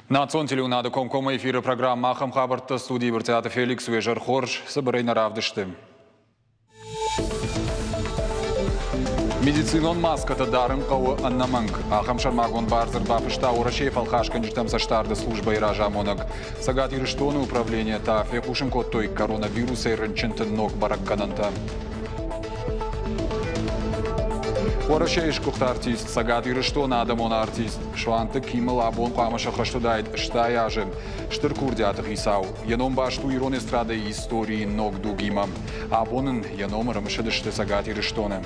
Национ телеунады комкома эфиры программа Ахам Хабарта студии Бертеата Феликс Вежер Хорш Сабарейна Равдышты. Медицинон маската дарым кауы аннаманг. Ахам Шармагон Барзер Бафышта Урашей Фалхашкан житам саштарды служба и ражамонаг. Сагат Ирыштоны управление тафе кушин коттой коронавируса и рынчынтын ног бараккананта. Урашей шкухта артист, Сагат Ирыштоны адамон артист. Шуанты кимыл абон қамыша хаштудайд штай ажым. Штыр курдятых исау. Яном башту ирон эстрады истории ног дугимам. Абонын яном рымшыдышты Сагат Ирыштоны.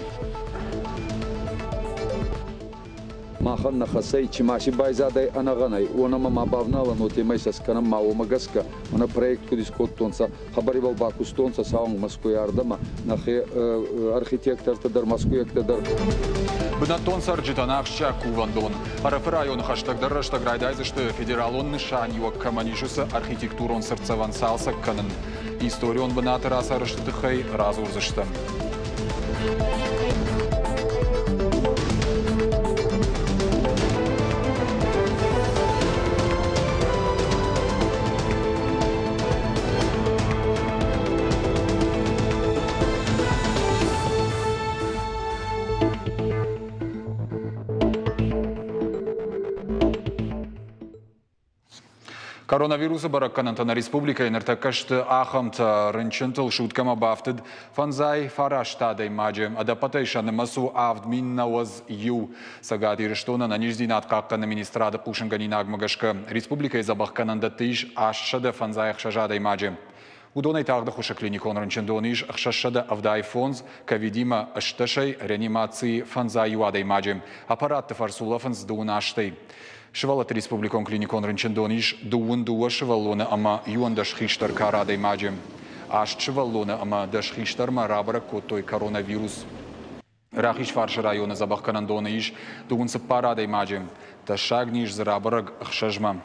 Махан нахасай чимаши байзадай анаганай онама мабавнала нотемайсас канам маомагаска она проект кудискоттонса хабаривал бакустонса саунг маскуярдама нахе архитектор тадар маскуяктадар Бнатон сарджитанахща кувандон. Араф район хаштагдар раштаграйдайзышты федералон нышань юак каманишуса архитектурон сырцавансалса канын. Историон бнатыр асарыштыхай разурзыштым. Коронавирусы баракканантана республика инертакашты ахамта рынчынтыл шуткама бафтыд фанзай фараштадай маджем адапатайшаны масу авдмин наваз ю Сагат Ирыштоны на ниждинат какканы министрады пушынганин агмагашка республика изабахкананда тыш ашшады фанзай хшажадай маджем. Удонай тағды хуша клиникон рынчындониш хшашады авдай фонз ковидима ашташай реанимации фанзай юадай маджем аппаратты фарсула фанз дуунаштай. Швалат республикон клиникон рынчындониш дуун дуа шваллоны ама юандаш хиштар карадай маджем. Аш шваллоны ама даш хиштар марабара коттой коронавирус. Рахиш фарши районы забахканандоны иш дуун сапарадай маджем. Ташагниш зарабараг хшажма.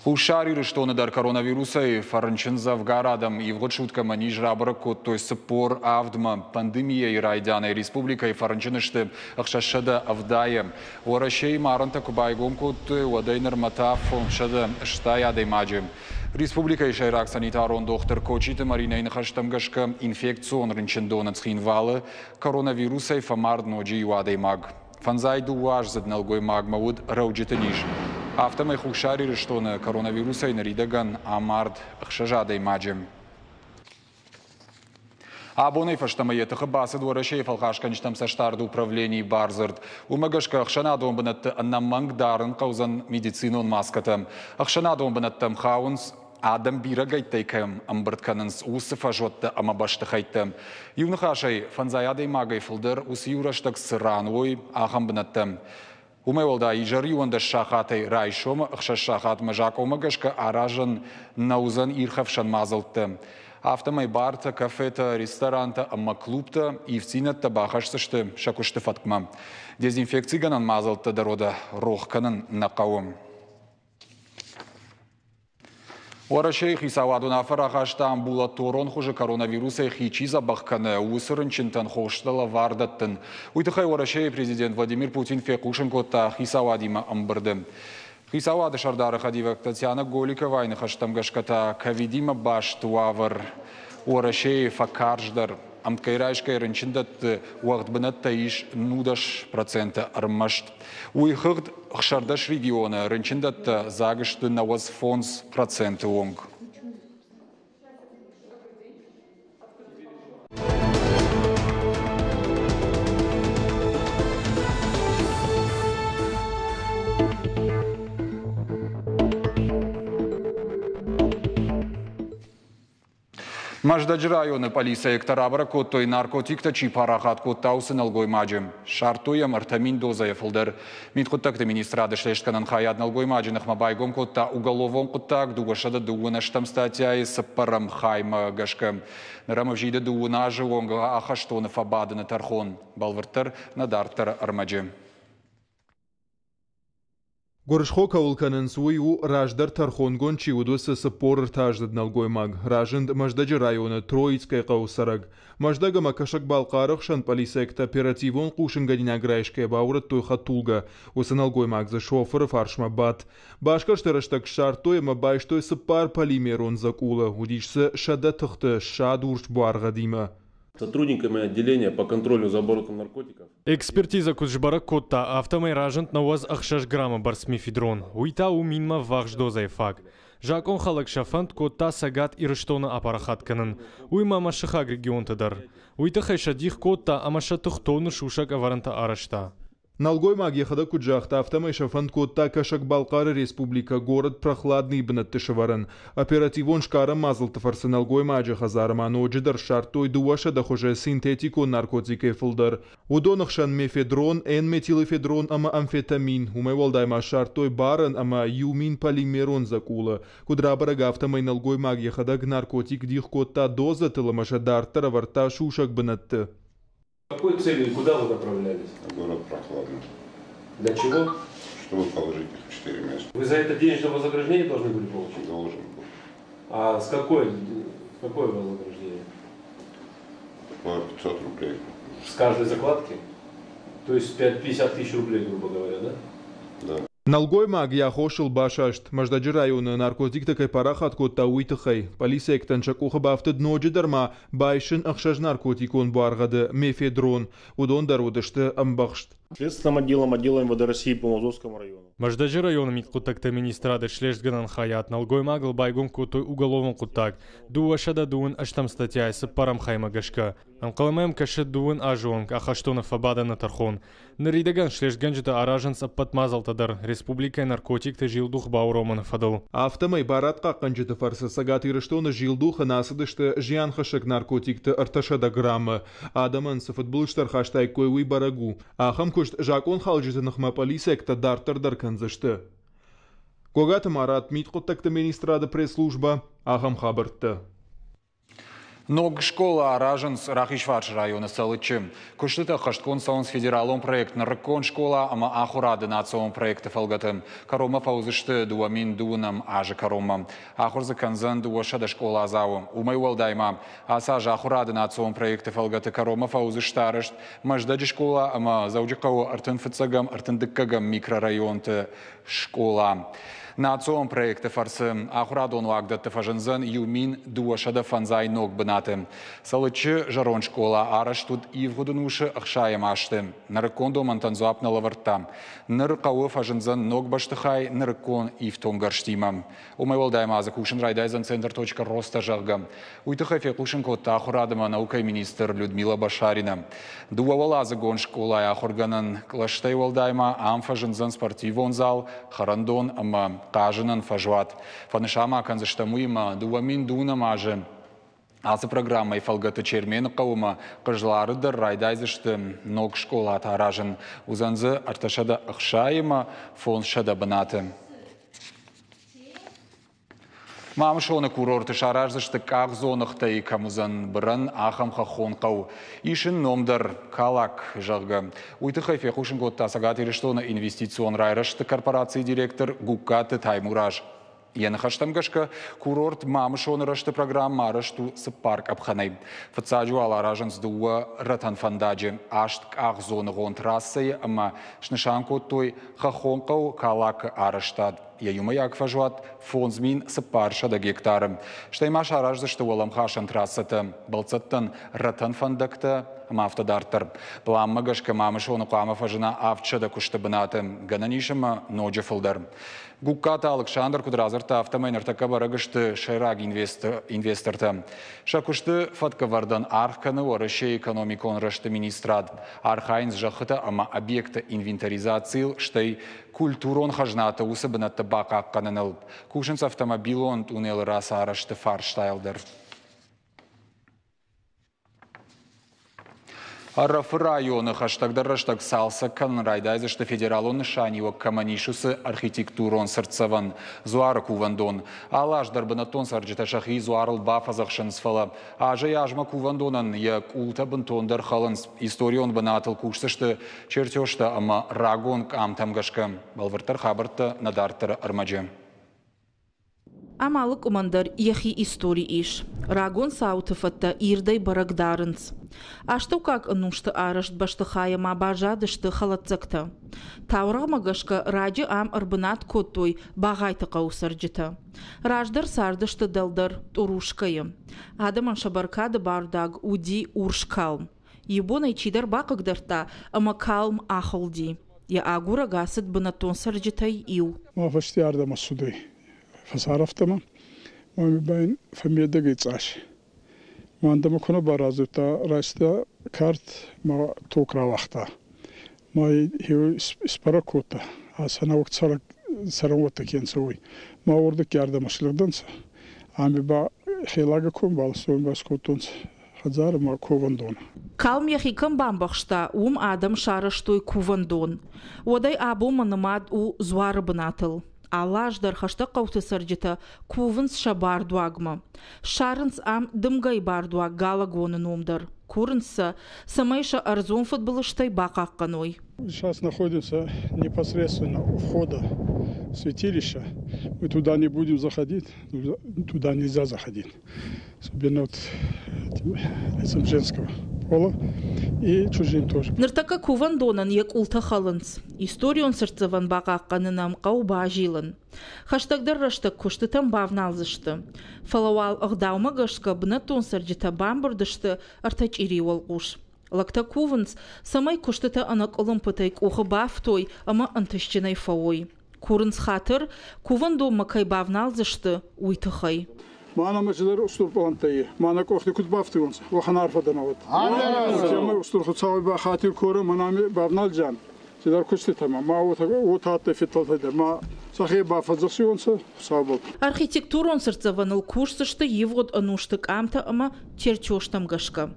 Хушари Ирыштоны дар коронавируса и фарнчынза в гарадам и в шутка маниж рабара коттой сапор авдма пандемия и райдяна республика и фарнчынышты ахшашада авдая. Орашей маранта кубайгом коттой уадайнер матаф шада штая даймаджем. Республика и шайрак санитарон доктор Кочиты Марина Инхаштамгашка инфекцион рынчындона цхинвалы коронавируса и фамард ноджи юадей маг. Фанзайду уаж задналгой магмауд рауджитаниш. Автомай хушари Ирыштоны коронавируса и наридаган амард хшажадай маджем. Абонай фаштамаетыхы басы дворашей фалхашканчтам саштарды управлений барзырд. Умагашка ахшанадон бынатты аннаманг дарын каузан медицинон маскатам. Ахшанадон бынаттам хаунс адам бирагайтайкам амбыртканынс усы фажотты амабашты хайтам. Юнхашай фанзаядай магай фылдыр усы юраштак сыранвой ахам бынаттам. Умеволда и жари уанда шахатай райшома, хшаш шахат мажак омагашка аражан наузан ирхавшан мазалты. Автомай барта, кафета, ресторанта, амма клубта и вцинатта бахашсышты шакушты фаткма. Дезинфекции ганан мазалты дорода рохканан нақауым. Орашей хисавадуна фарахашта амбулаторон хуже коронавируса хичиза бахкане усырынчынтан хоштала вардаттын. Уйтыхай Орашей президент Владимир Путин фекушенкотта хисавадима амбырды. Хисавады шардары хадивак Татьяна Голикова айнахаштамгашката ковидима баш туавар. Орашей факарждар. Амкайрайшкай рынчындат уақытбынат таиш нудаш процента армашт. Уйхыгд хшардаш региона рынчындат загышты наваз фонс проценты онг. Маждаджи районы полиция экторабара коттой наркотикта чипарахат коттаусын алгой маджим. Шартуя мартамин доза ефылдыр. Минтхуттакты министрады шлештканан хаят налгой маджинах мабайгом котта уголовон коттак дугашада дугунаштам статьяй саппарам хайма гашкам. Нарамавжида дугунажи онга ахаштоны фабадыны тархон. Балвыртыр надартар армаджим. Горшхо каулканын суйу раждар тархонгон чиудусы сапор таждад налгоймаг. Ражанд Маждаджи районы Троицкай каусараг. Маждага макашак балқарық шан полисекта оперативон қушынганина грайшкай баурат тойха тулга. Усы налгоймаг за шофер фаршма бат. Башка штырыштак шартой ма байштой сапар полимерон закула. Удишсы шада тыхты шадурш буарга дима. Сотрудниками отделения по контролю за оборотом наркотиков. Экспертиза кузжбара котта автомай ражент наваз ахшаш грамма барсмифедрон. Уйта у минма вахш дозай фак. Жакон халак шафант котта сагат ирыштона апарахат канын. Уйма машахаг регионтадар. Уйта хайшадих котта амаша тухтону шушак аваранта арашта. Налгоймаг ехада куджахта автомай шафант котта кашак Балқары республика город прохладный бнатты шаваран. Оперативон шкара мазлты фарсы налгоймаджи хазарма ноджидар шартой дуаша да хуже синтетико наркотики фылдар. Удонахшан мефедрон, энметилэфедрон ама амфетамин. Умай волдайма шартой баран ама юмин полимерон закула. Кудрабарага автомай налгоймаг ехада наркотик дих котта доза тыламаша дартара варта шушак бнатты. Какой целью и куда вы направлялись? Город прохладный. Для чего? Чтобы положить их в 4 места. Вы за это денежное вознаграждение должны были получить? Должен был. А с какое вознаграждение? По 500 рублей. С каждой закладки? То есть 50 тысяч рублей, грубо говоря, да? Да. Налгоймаг яхошил башашт. Маждаджи районы наркотик такой парахат котта уйтахай. Полиция ктанчакуха бафтад ноджи дарма байшин ахшаж наркотикон баргады мефедрон. Удон дарудышты амбахшт. Следственным отделом МВД России по Мазовскому району. Маждаджи районы миткутакта министрады шлешганан хаят налгоймагл байгон котой уголовен кутак. Дуашада дуын аштам статья с парам хаймагашка. Анкаламаем кашет дуын ажонг ахаштона фабада на тархон. Наридаган шлешганджита аражан саппат мазалтадар. Республика наркотик те жилдух бауроман фадал. Автомай баратқа қанжыты фарсы сагат ирыштоны жилдуха насыдышты жиан хашак наркотикты арташада граммы. Адаман сафатбулыштар хаштай койуй барагу. Ахам кушт жакон халжыты нахма полисекта дартардар канзышты. Когаты марат миткоттакты министрада пресс-служба ахам хабыртты. Ног школа Араженс Рахишварш района Салычы. Куштыта хашткон саунс федералон проект на ракон школа, ама ахурады национ проекты фалгатым. Карома фаузышты дуамин дуынам ажы карома. Ахурзы канзан дуашада школа азау. Умай уалдайма. Асажа ахурады национ проекты фалгаты карома фаузышты арышт. Маждаджи школа, ама заудикау артын фыцагам, артын дыккагам микрорайонты школа. Национ проекты фарсы ахурадон вагдатты фажынзан юмин дуашада фанзай ног бынаты. Салычы жарон школа араш тут ивгудынушы ахшайым ашты. Нарыкондо мантанзуап на лаварта. Нарыкауы фажынзан ног баштыхай нарыкон ивтон гарштима. Умай волдаймазы кушын райдайзан центр.роста жағга. Уйтыхай фекушын котта ахурадыма наукай министр Людмила Башарина. Дуавалазы гон школа ахурганын клаштай волдайма ам фажынзан спортивон зал харандон ама кажынан фажуат. Фанышама канзыштамуима дуамин дунамажы. Азы программай фалгаты чермені қауыма қыжларыдыр райдайзышты ног школа таражын. Узанзы арташада ақшайыма фоншада бынаты. Мамышоны курорты шараждышты қақ зонықта икамызан бірін ахам хахон қау. Ишін номдар калак жағғы. Уйты хайфе қушын котта сагат иріштоны инвестицион райрашты корпорации директор Гуккаты Таймураж. Яны хаштамгашка курорт мамышоны рашты программа арашту сыппарк абханай. Фацаджу аларажан сдуа ратан фандаджи. Ашт қақ зоны ғон трассай, ама шнышан коттой хахон қау калак араштад. Яюмаяк фажуат фонзмин сыпаршада гектарым. Штаймаш араждышты олам хашан трассаты. Балцаттан ратан фандакта мафтадартыр. Пламмагашка мамышоны қама фажына авчада кушты бынаты. Гананишыма ноджа фылдар. Гукката Александр Кудразырта автомайныртака барагышты шайраг инвесторты. Шакушты фаткавардан архканы орыше экономикон рашты министрад. Архайнс жахыта ама объекта инвентаризации штай культурон хажната усыбынатты бака аққанын Кушынс автомобилон тунел раса арашты фарштайлдыр. Арраф районы хаштагдарраштаг салса кан райдайзышты федералон шанива каманишусы архитектурон сырцаван зуары кувандон. Алаш дарбанатон сарджиташахи зуарыл бафазахшын сфала. Ажа яжма кувандонан я култа бантондар халанс историон банатыл кушсышты чертёшта ама рагон амтамгашка. Балвартар хабарта надартар армаджа. Амалық умандар ехи истории иш. Рагон саутыфатта ирдай барагдарынц. А что как нушты арашт баштыхая мабажадышты халатцакта? Таура магашка раджи ам арбанат коттой багайты каусарджита. Раждар сардышты далдар турушкайы. Адаман шабаркады бардаг уди уршкалм. Ебонай чидар бакагдарта ама калм ахалди. Я агура гасыт банатон сарджитай ил. Мафашти ардама судай. فصارفتما ما بين فميدا جيتاش ما عندما كنا برازوتا راستا كارت ما توكرا وقتا ما هي سبراكوتا أصلا وقت سرعوتا كين سوي ما ورد كاردا مسلودنس عم ببا خلاقة كون بالسون باسكوتونس هزار ما كوفندون Калм яхикам бамбахшта адам шараштой кувандон. Водай абу манамад у зуарабанатыл. Алаждар хашта қауты сарджита кувынс шабар дуагма. Шарынс ам дымгай бар дуаг галагоны номдар. Курынса самайша арзон футболыштай бақаққаной. Сейчас находимся непосредственно у входа в святилища. Мы туда не будем заходить, туда нельзя заходить. Особенно вот лицом женского пола и чужим тоже. Ныртака кувандонан як улта халынс. Историон сырцыван бақаққанынам қау бажилын. Хаштагдар раштак куштытам бавналзышты. Фалауал ағдаума гашка бнатон сарджита бамбырдышты артач ириуал қуш. Лакта кувынс самай куштыта анак олымпытайк оғы бафтой ама антышчинай фауой. Курынс хатыр кувандо макай бавналзышты уйтыхай. Мана мәселелер устур балантайы. Мана кохты кут бафты онса. Вахана арфадан ават. Тема устур хутсавай ба хатир коры манами бавнал жан. Сидар кусты тама. Ма вот хатты фитталтайдар. Ма сахи бафадзакси онса сабыл. Архитектурон сырцаваныл курсышты евод ануштык амта ама черчоштам гашка.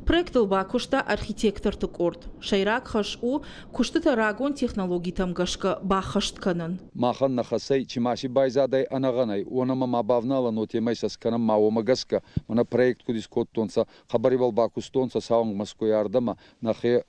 Проектыл бакушта архитектортык орд. Шайрак хаш у куштыта рагон технологий там гашка бахаштканын. Махан нахасай чимаши байзадай анаганай. Онама мабавнала но темайса сканам маома гаска. Мана проект кудис коттонса хабаривал бакустонса саунг Москвы ардама. Нахе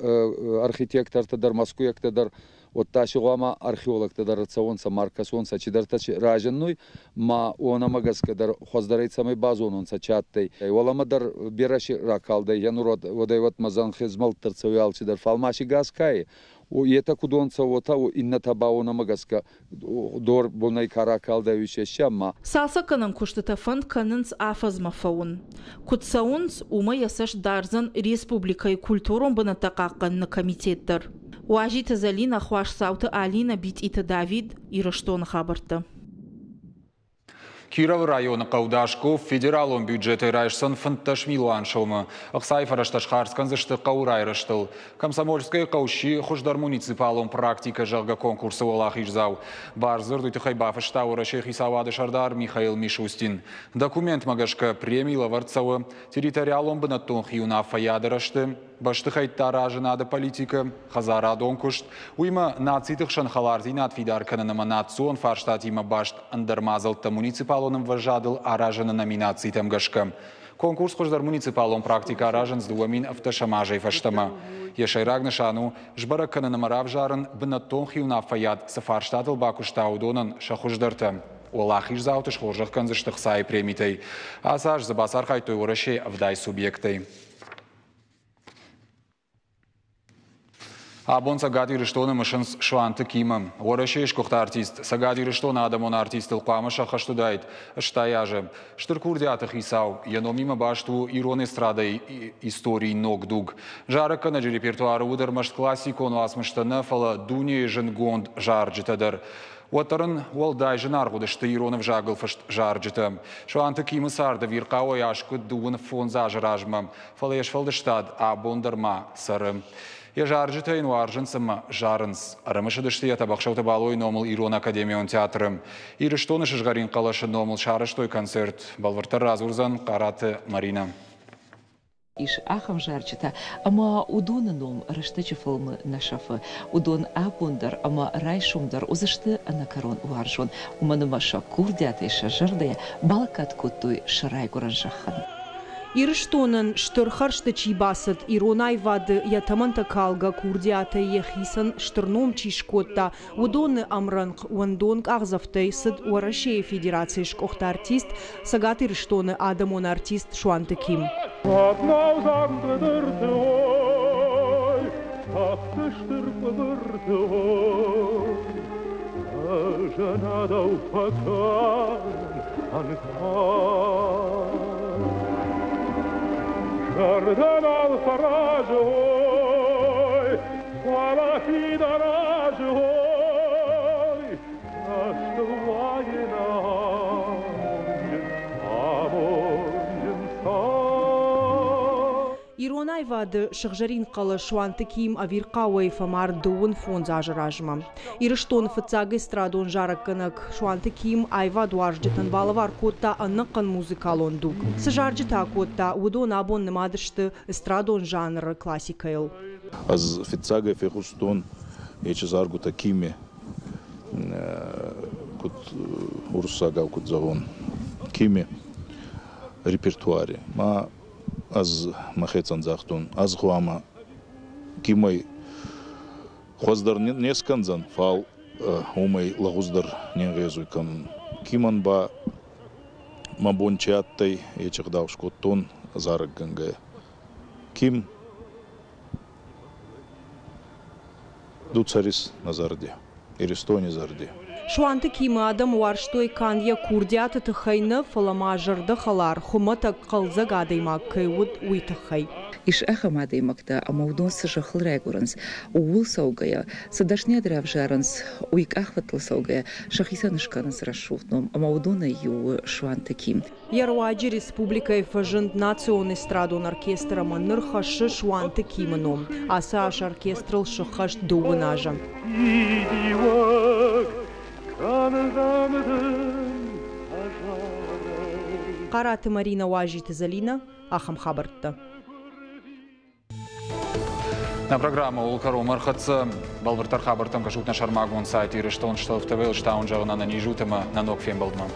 архитекторта дар Москвы дар отташигоама археологта дар цаонса маркасонса чидартачи раженной ма онама гаска дар хоздарайцамай базононса чаттай. Олама дар бераши ракалдай янурод водайват мазан хизмал тарцавиалчи дар фалмаши гаскай. O yeta kudonsa ota o innata baona magaska dor bonai karakalda üşeşamma. Salsa kanın kuştuta fand kanıns afazma faun. Kutsauns uma yasaş darzan Respublikayı kulturun bana taqaqqanını komitetdir. Уажита Залина хваш сауты Алина бит ита Давид и раштон хабарта. Киров районы Қаудашков федералон бюджеты райшсан фанташмилуан шомы. Ақсай фарашташхарскан зашты Қаурайраштыл. Комсомольская Қауши хуждар муниципалон практика жағға конкурсы олақ ижзау. Барзыр дуйтықай бафыштауыра шейхи савады шардар Михаил Мишустин. Документ магашка премила варцауы территориалон бынаттон хиюна фаядырашты. Баштыхай таражынады политика, хазара донкушт. Уйма нацитых шанхаларзин от фидаркананама национ фарштатима башт андармазалта муниципалоным важадыл аражаны номинациитам гашка. Конкурс хождар муниципалон практика аражан с дуамин автошамажай фаштама. Ешайрагны шану жбаракананама равжарын бынаттон хиюна фаяд сафарштатыл бакуштаудонан шахуждарта. Олах иш заутыш хожах канзыштых сай премитей. Асаж забасар хайтой урашей авдай субъектой. Абон сагати рештона мышынс шуанты кимам. Орашеш кохта артист. Сагати рештона адамон артист илқамы шахаштудайт. Штаяжы. Штыркурдиатых исау. Яномима башту ирон эстрадой истории ногдуг. Жарыка на репертуары удармашт классикону асмыштаны фала дуне жынгонд жарджитадар. Уатарын уалдай жынарғудышты иронов жағылфышт жарджиты. Шуанты кимы сарды вирқауа яшкы дуын фонза жыражмам. Фала ешфалдыштад абондарма сары. Я жарджитайн уаржынсыма жарынс. Арымышыдышты я табақшауты балой номыл Ирон Академион театрым. Ирыштоны шыжгарин қалашы номыл шарыштой концерт. Балвыртар разурзан қараты Марина. Иш ахам жарчата, ама удонаном раштача филмы нашафы, удон апундар, ама райшумдар, узашты анакарон уаржон, уманымаша курдятыша жардая, балкат кутуй шарайгуран жахан. Ирштонын штырхаршты чибасыт, иронай вады ятаманта калга курдята ехисан штырном чишкотта, удонны амранг уандонг агзавтай сыд уарашей федерации шкохта артист, сагат ирштоны адамон артист Шуанты Ким. Gardana al-faraj hoy, wala fi daraj hoy, nashtu wayna Иронай вады шахжарин қалы Шуанты Ким авирқауай фамар дуын фон зажыражма. Ирыштон фыцагы страдон жаракканак Шуанты Ким айва дуарждытын балавар котта анныққан музыкалон дук. Сажаржыта котта удон абон нымадышты страдон жанры классикайл. Аз фыцагы фехустон ечезаргута Киме кут урсагав кут загон Киме репертуаре. Ма аз махецан захтун аз хуама кимой хоздар не сканзан фал умай лагуздар не резуй кан киман ба мабончаттай ечигдав шкоттон зарганга ким дуцарис назарди иристони зарди Шуанты Ким адам уарштой канья курдята тахайны фалама жарды халар хумата қалза гадайма кайуд уйтахай. Иш ахамадей макта амаудон сажахл райгуранс, уул саугая, садашня дрявжаранс, уик ахватл саугая, шахисанышкаранс расшутном, амаудона ю Шуанты Ким. Яруаджи республика фажент национный страдон оркестра маныр хашы Шуанты Киманом, асаш оркестрал шахаш дуынажа. Қараты Марина Уажиты Залина, Ахам Хабартта. На программу Улкару Мархатса, Балвартар Хабартам, Кашутна Шармагун, сайт Ириштон, Шталф ТВ, Штаун Джавана на Нижутама, на Нокфем Балдман.